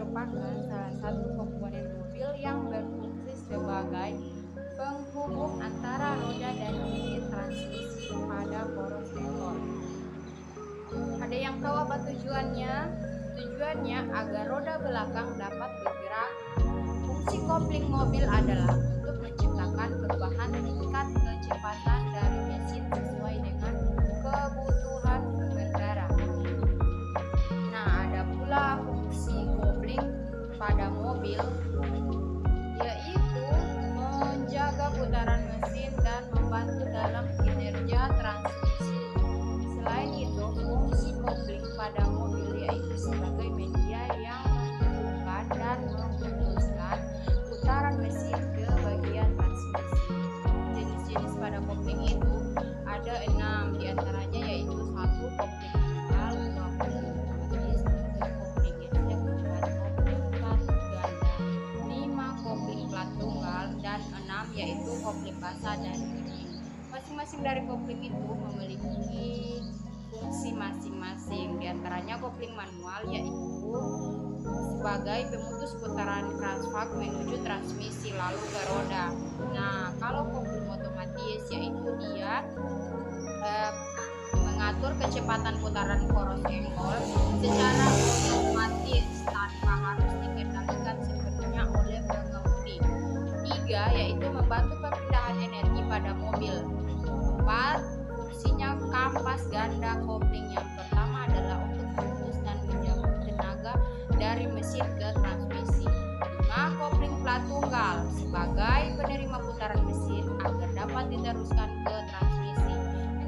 merupakan salah satu komponen mobil yang berfungsi sebagai penghubung antara roda dan unit transmisi pada poros motor. Ada yang tahu apa tujuannya? Tujuannya agar roda belakang dapat bergerak. Fungsi kopling mobil adalah untuk menciptakan perubahan tingkat kecepatan dari mesin sesuai dengan kebutuhan pengendara. Nah, ada pula fungsi kopling pada mobil, yaitu menjaga putaran mesin dan membantu dalam kinerja transmisi. Selain itu, fungsi kopling pada mobil yaitu sebagai media yang menghubungkan dan memutuskan putaran mesin ke bagian transmisi. Jenis-jenis pada kopling itu ada 6 diantaranya, yaitu 1. Kopling tunggal, 2. Kopling otomatis, 3. Kopling gesek, 4. Kopling plat ganda, 5. Kopling plat tunggal, dan 6 yaitu kopling basah dan kering. Masing-masing dari kopling itu memiliki fungsi masing-masing. Diantaranya kopling manual yaitu sebagai pemutus putaran crankshaft menuju transmisi lalu ke roda. Nah, kalau kopling otomatis yaitu dia mengatur kecepatan putaran poros engkol secara otomatis tanpa harus dikendalikan sepenuhnya oleh pengemudi. 3. Yaitu membantu perpindahan energi pada mobil. 4. Fungsinya kampas ganda kopling. Yang pertama adalah untuk memutus dan menjauh tenaga dari mesin ke transmisi. 5. Kopling plat tunggal sebagai penerima putaran mesin agar dapat diteruskan ke transmisi.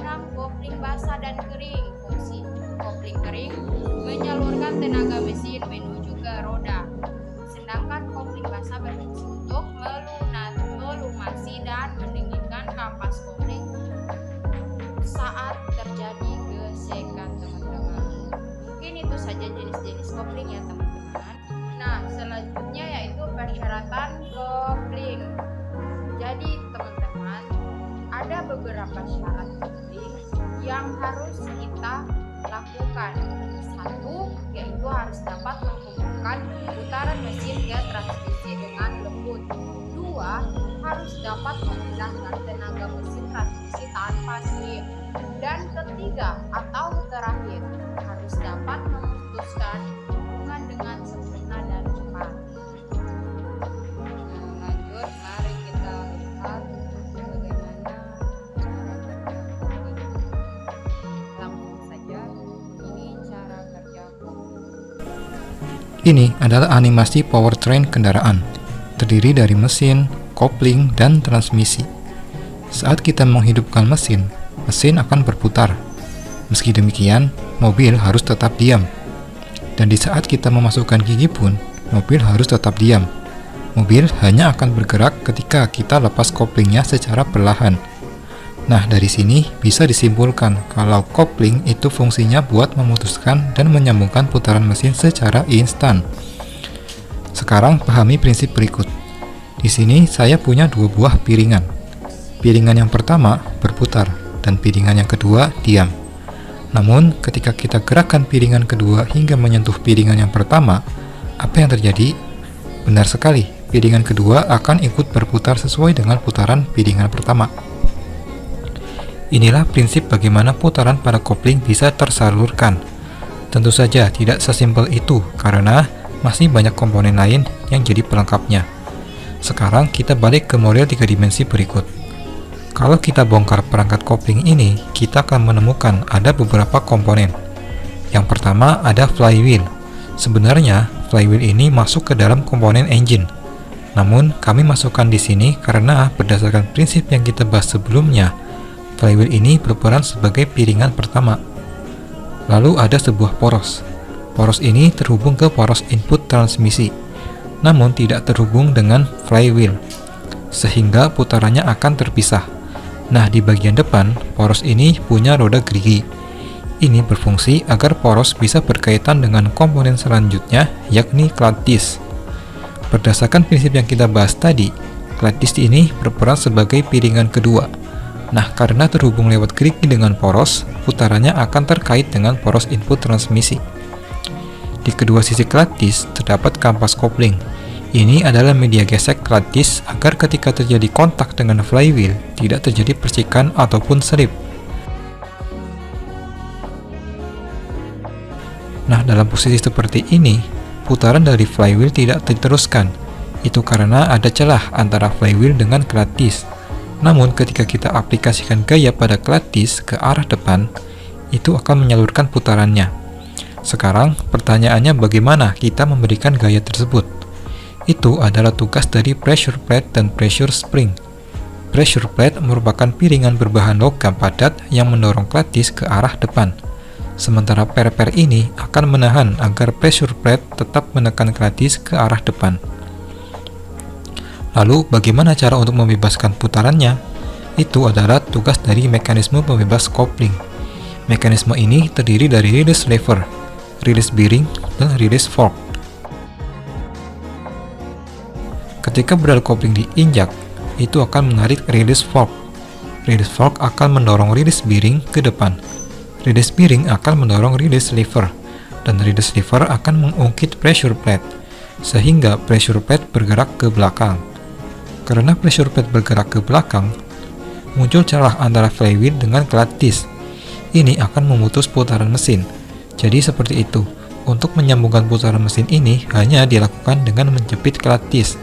6. Kopling basah dan kering. Fungsi kopling kering menyalurkan tenaga mesin menuju ke roda. Sedangkan kopling basah berfungsi untuk melumasi dan mendinginkan kampas kopling saat terjadi gesekan, teman-teman. Mungkin itu saja jenis-jenis kopling ya, teman-teman. Nah, selanjutnya yaitu persyaratan kopling. Jadi, teman-teman, ada beberapa syarat kopling yang harus kita lakukan. 1. Yaitu harus dapat menghubungkan putaran mesin ke transmisi dengan lembut. 2. Harus dapat memindahkan tenaga mesin transmisi tanpa slip. Dan ketiga atau terakhir, harus dapat memutuskan hubungan dengan sempurna dan cepat. Nah, lanjut, mari kita lihat bagaimana cara kerja kopling. Langsung saja, ini cara kerja kopling. Ini adalah animasi powertrain kendaraan, terdiri dari mesin, kopling, dan transmisi. Saat kita menghidupkan mesin akan berputar. Meski demikian, mobil harus tetap diam. Dan di saat kita memasukkan gigi pun, mobil harus tetap diam. Mobil hanya akan bergerak ketika kita lepas koplingnya secara perlahan. Nah, dari sini bisa disimpulkan kalau kopling itu fungsinya buat memutuskan dan menyambungkan putaran mesin secara instan. Sekarang pahami prinsip berikut. Di sini saya punya 2 buah piringan. Piringan yang pertama berputar dan piringan yang kedua diam. Namun, ketika kita gerakkan piringan kedua hingga menyentuh piringan yang pertama, apa yang terjadi? Benar sekali, piringan kedua akan ikut berputar sesuai dengan putaran piringan pertama. Inilah prinsip bagaimana putaran pada kopling bisa tersalurkan. Tentu saja tidak sesimpel itu karena masih banyak komponen lain yang jadi pelengkapnya. Sekarang kita balik ke model 3 dimensi berikut. Kalau kita bongkar perangkat kopling ini, kita akan menemukan ada beberapa komponen. Yang pertama ada flywheel. Sebenarnya, flywheel ini masuk ke dalam komponen engine. Namun, kami masukkan di sini karena berdasarkan prinsip yang kita bahas sebelumnya, flywheel ini berperan sebagai piringan pertama. Lalu ada sebuah poros. Poros ini terhubung ke poros input transmisi, namun tidak terhubung dengan flywheel, sehingga putarannya akan terpisah. Nah, di bagian depan, poros ini punya roda gerigi. Ini berfungsi agar poros bisa berkaitan dengan komponen selanjutnya, yakni clutch disc. Berdasarkan prinsip yang kita bahas tadi, clutch disc ini berperan sebagai piringan kedua. Nah, karena terhubung lewat gerigi dengan poros, putarannya akan terkait dengan poros input transmisi. Di kedua sisi klatis terdapat kampas kopling. Ini adalah media gesek klatis agar ketika terjadi kontak dengan flywheel tidak terjadi percikan ataupun selip. Nah, dalam posisi seperti ini, putaran dari flywheel tidak diteruskan. Itu karena ada celah antara flywheel dengan klatis. Namun, ketika kita aplikasikan gaya pada klatis ke arah depan, itu akan menyalurkan putarannya. Sekarang, pertanyaannya bagaimana kita memberikan gaya tersebut? Itu adalah tugas dari pressure plate dan pressure spring. Pressure plate merupakan piringan berbahan logam padat yang mendorong klatis ke arah depan. Sementara per-per ini akan menahan agar pressure plate tetap menekan klatis ke arah depan. Lalu, bagaimana cara untuk membebaskan putarannya? Itu adalah tugas dari mekanisme pembebas kopling. Mekanisme ini terdiri dari release lever, release bearing, dan release fork. Ketika pedal kopling diinjak, itu akan menarik release fork. Release fork akan mendorong release bearing ke depan. Release bearing akan mendorong release lever, dan release lever akan mengungkit pressure plate, sehingga pressure plate bergerak ke belakang. Karena pressure plate bergerak ke belakang, muncul celah antara flywheel dengan klatis. Ini akan memutus putaran mesin. Jadi seperti itu. Untuk menyambungkan putaran mesin ini hanya dilakukan dengan menjepit klatis.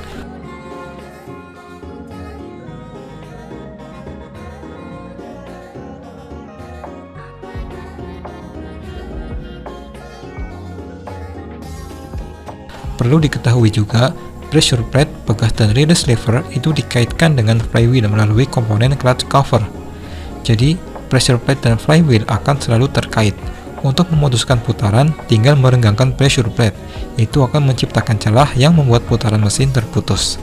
Perlu diketahui juga, pressure plate, pegas dan release lever itu dikaitkan dengan flywheel melalui komponen clutch cover. Jadi, pressure plate dan flywheel akan selalu terkait. Untuk memutuskan putaran, tinggal merenggangkan pressure plate. Itu akan menciptakan celah yang membuat putaran mesin terputus.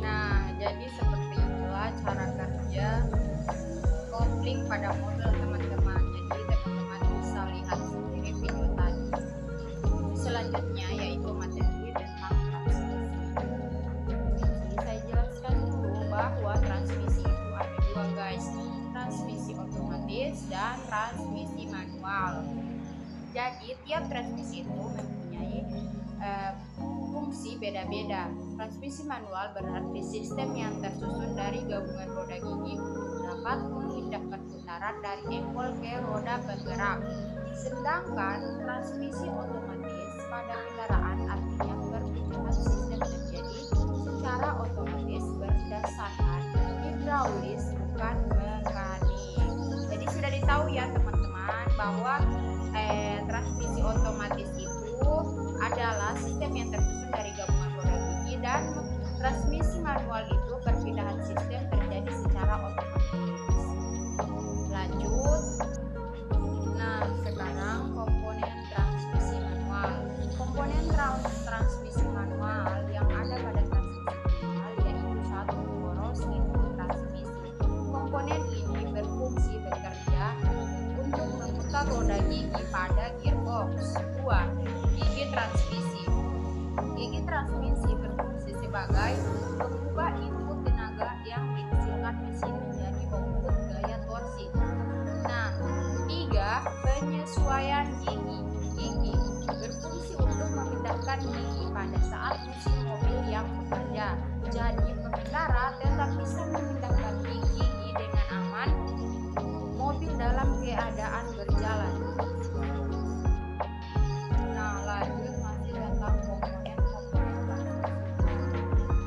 Nah, jadi seperti itulah cara kerja kopling pada mobil teman-teman. Jadi teman-teman bisa lihat sendiri video tadi. Selanjutnya yaitu materi tentang transmisi. Jadi saya jelaskan dulu bahwa transmisi itu ada dua guys, transmisi otomatis dan transmisi manual. Jadi tiap transmisi itu mempunyai fungsi beda-beda. Transmisi manual berarti sistem yang tersusun dari gabungan roda gigi untuk dapat memindahkan putaran dari engkol ke roda penggerak. Sedangkan transmisi otomatis pada kendaraan artinya perpindahan sistem terjadi secara otomatis berdasarkan hidraulis bukan mekanik. Jadi sudah ditahu ya teman-teman bahwa transmisi otomatis itu adalah sistem yang tersusun dari gabungan roda gigi, dan transmisi manual itu perpindahan sistem terjadi secara otomatis. Lanjut. Nah, sekarang komponen transmisi manual. Komponen transmisi manual yang ada pada transmisi manual yaitu satu, poros input transmisi. Komponen ini berfungsi bekerja untuk memutar roda gigi pada gearbox. 2. Gigi transmisi. Gigi transmisi berfungsi sebagai pengubah input tenaga yang dihasilkan mesin menjadi output gaya torsi. Nah, 3. Penyesuaian gigi. Gigi berfungsi untuk memindahkan gigi pada saat mesin mobil yang bekerja. Jadi pengendara tetap bisa memindahkan gigi dengan aman mobil dalam keadaan berjalan. Nah, lanjut masih tentang komponen-komponen transmisi.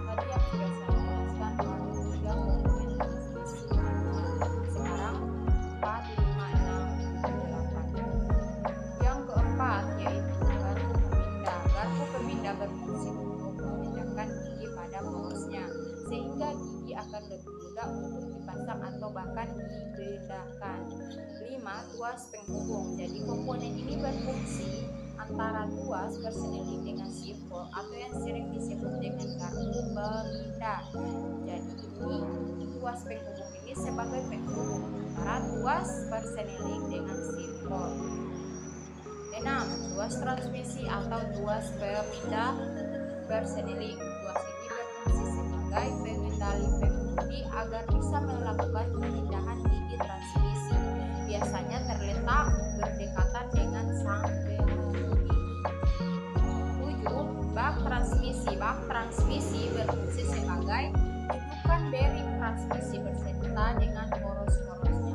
Tadi yang sudah saya jelaskan baru 3 komponen transmisi manual. Sekarang 4, 5, 6, 7, 8. Yang keempat yaitu garpu pemindah. Garpu pemindah berfungsi untuk memindahkan gigi pada porosnya, sehingga gigi akan lebih mudah untuk dipasang atau bahkan dibedahkan. 5. Tuas penghubung. Jadi komponen ini berfungsi antara tuas berseneling dengan sipol atau yang sering disebut dengan garpu pemindah. Jadi ini tuas penghubung ini sebagai penghubung antara tuas berseneling dengan sipol. 6. Tuas transmisi atau tuas pemindah berseneling. Tuas ini berfungsi sebagai pengendali pengemudi agar bisa melakukan pemindahan gigi transmisi. biasanya terletak berdekatan dengan sang pengemudi. 7. Bak transmisi. Bak transmisi berfungsi sebagai dudukan bearing transmisi berserta dengan poros-porosnya.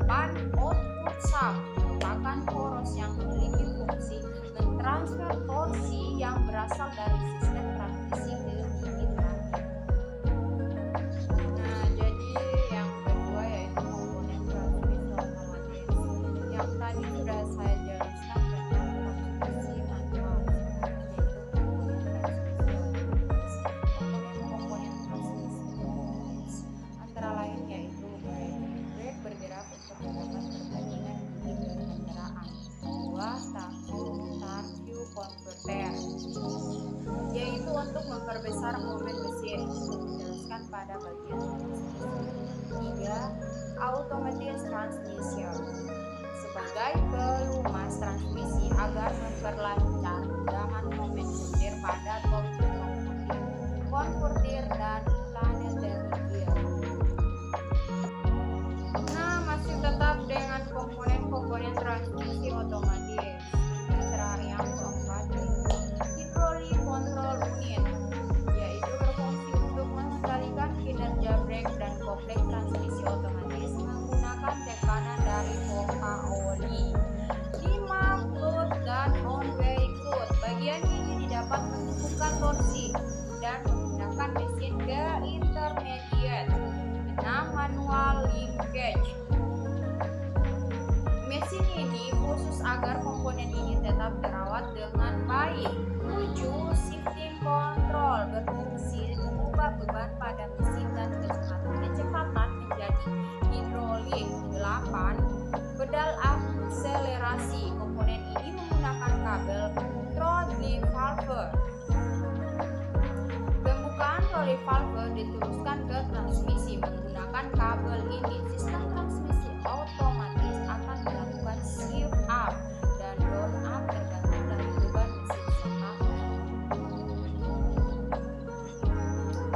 8. Output shaft merupakan poros yang memiliki fungsi mentransfer torsi yang berasal dari sistem transmisi ke gigi terakhir. Nah, jadi yang kedua yaitu komponen transmisi otomatis. Yang tadi sudah saya jelaskan tentang transmisi manual, yaitu komponen transmisi otomatis. Komponen transmisi otomatis antara lain yaitu brake bergerak untuk mendapat perbandingan gigi berkendaraan. 2. Tacue converter, yaitu untuk memperbesar momen mesin. Dijelaskan pada bagian transmisi. 3. Automatic transmission, sebagai pelumas transmisi agar memperlancar dahan momen setir pada torque converter dan planetary gear. Nah, masih tetap dengan komponen transmisi otomatis. Yang keempat yaitu hydraulic control unit, yaitu berfungsi untuk mengendalikan kinerja brake dan kopling transmisi otomatis menggunakan tekanan dari pompa oli. 5. Clutch dan on-way clutch. Bagian ini dapat menentukan torsi dan menggunakan mesin ke intermediate. 6. Manual linkage. Mesin ini khusus agar komponen ini tetap terawat dengan baik. 7. Shifting control berfungsi mengubah beban pada mesin dan kecepatan menjadi hidrolik. 8. Pedal akselerasi. Komponen ini menggunakan kabel throttle valve. Pembukaan throttle valve diteruskan ke transmisi menggunakan kabel ini. Sistem transmisi otomatis akan melakukan shift up dan down up tergantung dari beban mesin serta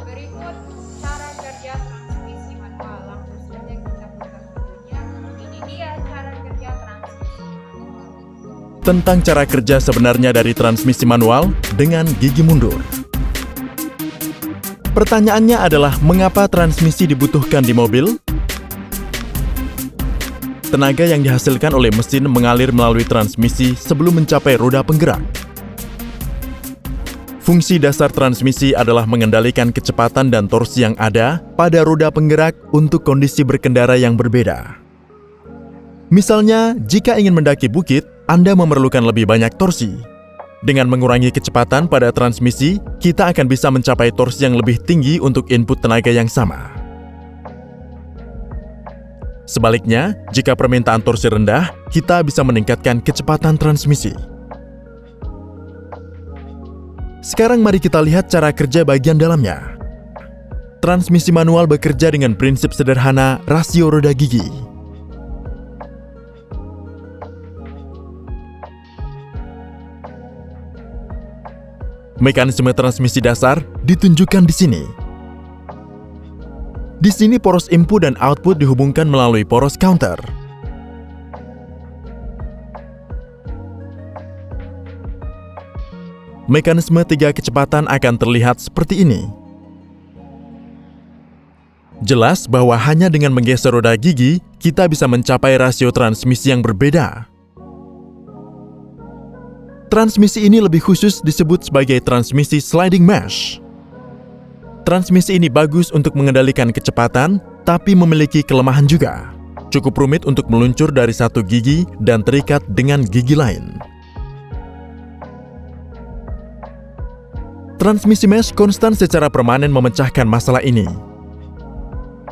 berikut cara kerja transmisi manual. Langsung saja kita buka videonya. Ini dia cara kerja transmisi manual. Tentang cara kerja sebenarnya dari transmisi manual dengan gigi mundur. Pertanyaannya adalah mengapa transmisi dibutuhkan di mobil? Tenaga yang dihasilkan oleh mesin mengalir melalui transmisi sebelum mencapai roda penggerak. Fungsi dasar transmisi adalah mengendalikan kecepatan dan torsi yang ada pada roda penggerak untuk kondisi berkendara yang berbeda. Misalnya, jika ingin mendaki bukit, Anda memerlukan lebih banyak torsi. Dengan mengurangi kecepatan pada transmisi, kita akan bisa mencapai torsi yang lebih tinggi untuk input tenaga yang sama. Sebaliknya, jika permintaan torsi rendah, kita bisa meningkatkan kecepatan transmisi. Sekarang mari kita lihat cara kerja bagian dalamnya. Transmisi manual bekerja dengan prinsip sederhana rasio roda gigi. Mekanisme transmisi dasar ditunjukkan di sini. Di sini poros input dan output dihubungkan melalui poros counter. Mekanisme 3 kecepatan akan terlihat seperti ini. Jelas bahwa hanya dengan menggeser roda gigi, kita bisa mencapai rasio transmisi yang berbeda. Transmisi ini lebih khusus disebut sebagai transmisi sliding mesh. Transmisi ini bagus untuk mengendalikan kecepatan, tapi memiliki kelemahan juga. Cukup rumit untuk meluncur dari satu gigi dan terikat dengan gigi lain. Transmisi mesh konstan secara permanen memecahkan masalah ini.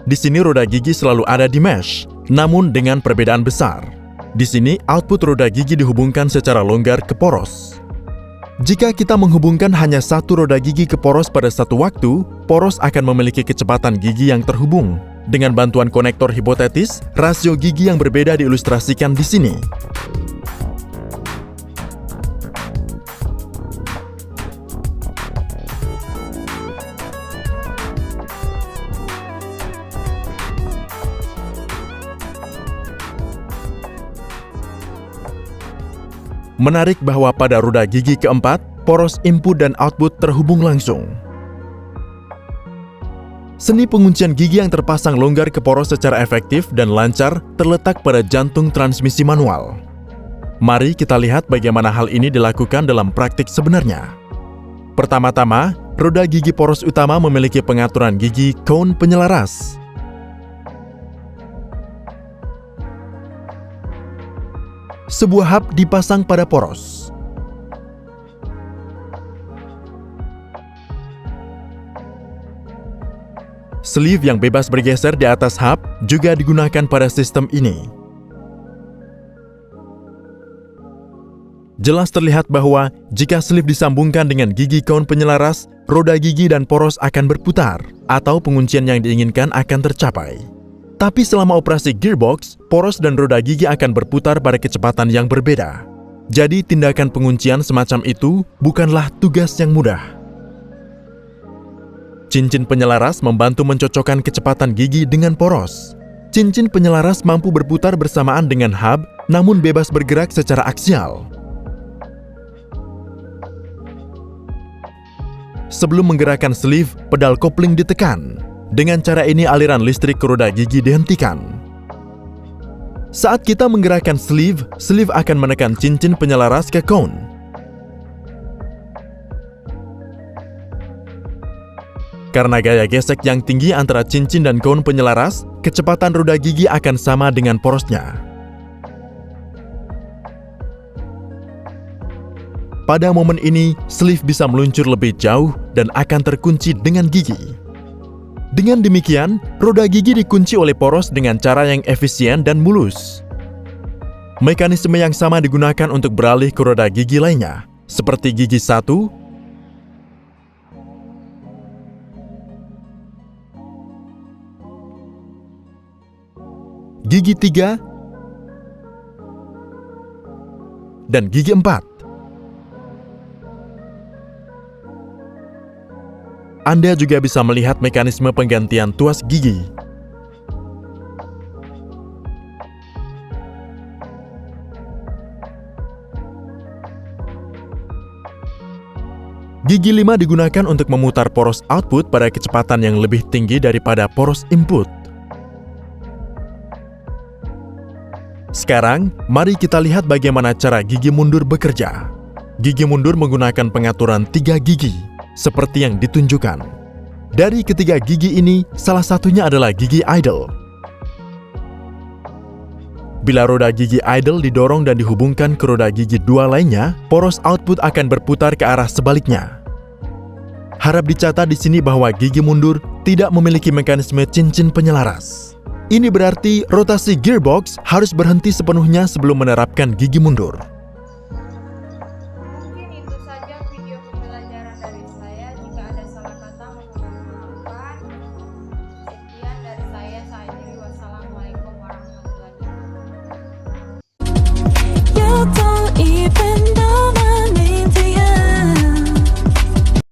Di sini roda gigi selalu ada di mesh, namun dengan perbedaan besar. Di sini, output roda gigi dihubungkan secara longgar ke poros. Jika kita menghubungkan hanya satu roda gigi ke poros pada satu waktu, poros akan memiliki kecepatan gigi yang terhubung. Dengan bantuan konektor hipotetis, rasio gigi yang berbeda diilustrasikan di sini. Menarik bahwa pada roda gigi keempat, poros input dan output terhubung langsung. Seni penguncian gigi yang terpasang longgar ke poros secara efektif dan lancar terletak pada jantung transmisi manual. Mari kita lihat bagaimana hal ini dilakukan dalam praktik sebenarnya. Pertama-tama, roda gigi poros utama memiliki pengaturan gigi cone penyelaras. Sebuah hub dipasang pada poros. Sleeve yang bebas bergeser di atas hub juga digunakan pada sistem ini. Jelas terlihat bahwa jika sleeve disambungkan dengan gigi cone penyelaras, roda gigi dan poros akan berputar, atau penguncian yang diinginkan akan tercapai. Tapi selama operasi gearbox, poros dan roda gigi akan berputar pada kecepatan yang berbeda. Jadi tindakan penguncian semacam itu bukanlah tugas yang mudah. Cincin penyelaras membantu mencocokkan kecepatan gigi dengan poros. Cincin penyelaras mampu berputar bersamaan dengan hub, namun bebas bergerak secara aksial. Sebelum menggerakkan sleeve, pedal kopling ditekan. Dengan cara ini aliran listrik ke roda gigi dihentikan. Saat kita menggerakkan sleeve, sleeve akan menekan cincin penyelaras ke cone. Karena gaya gesek yang tinggi antara cincin dan cone penyelaras, kecepatan roda gigi akan sama dengan porosnya. Pada momen ini, sleeve bisa meluncur lebih jauh dan akan terkunci dengan gigi. Dengan demikian, roda gigi dikunci oleh poros dengan cara yang efisien dan mulus. Mekanisme yang sama digunakan untuk beralih ke roda gigi lainnya, seperti gigi 1, gigi 3, dan gigi 4. Anda juga bisa melihat mekanisme penggantian tuas gigi. Gigi 5 digunakan untuk memutar poros output pada kecepatan yang lebih tinggi daripada poros input. Sekarang, mari kita lihat bagaimana cara gigi mundur bekerja. Gigi mundur menggunakan pengaturan 3 gigi, seperti yang ditunjukkan. Dari ketiga gigi ini, salah satunya adalah gigi idle. Bila roda gigi idle didorong dan dihubungkan ke roda gigi 2 lainnya, poros output akan berputar ke arah sebaliknya. Harap dicatat di sini bahwa gigi mundur tidak memiliki mekanisme cincin penyelaras. Ini berarti rotasi gearbox harus berhenti sepenuhnya sebelum menerapkan gigi mundur.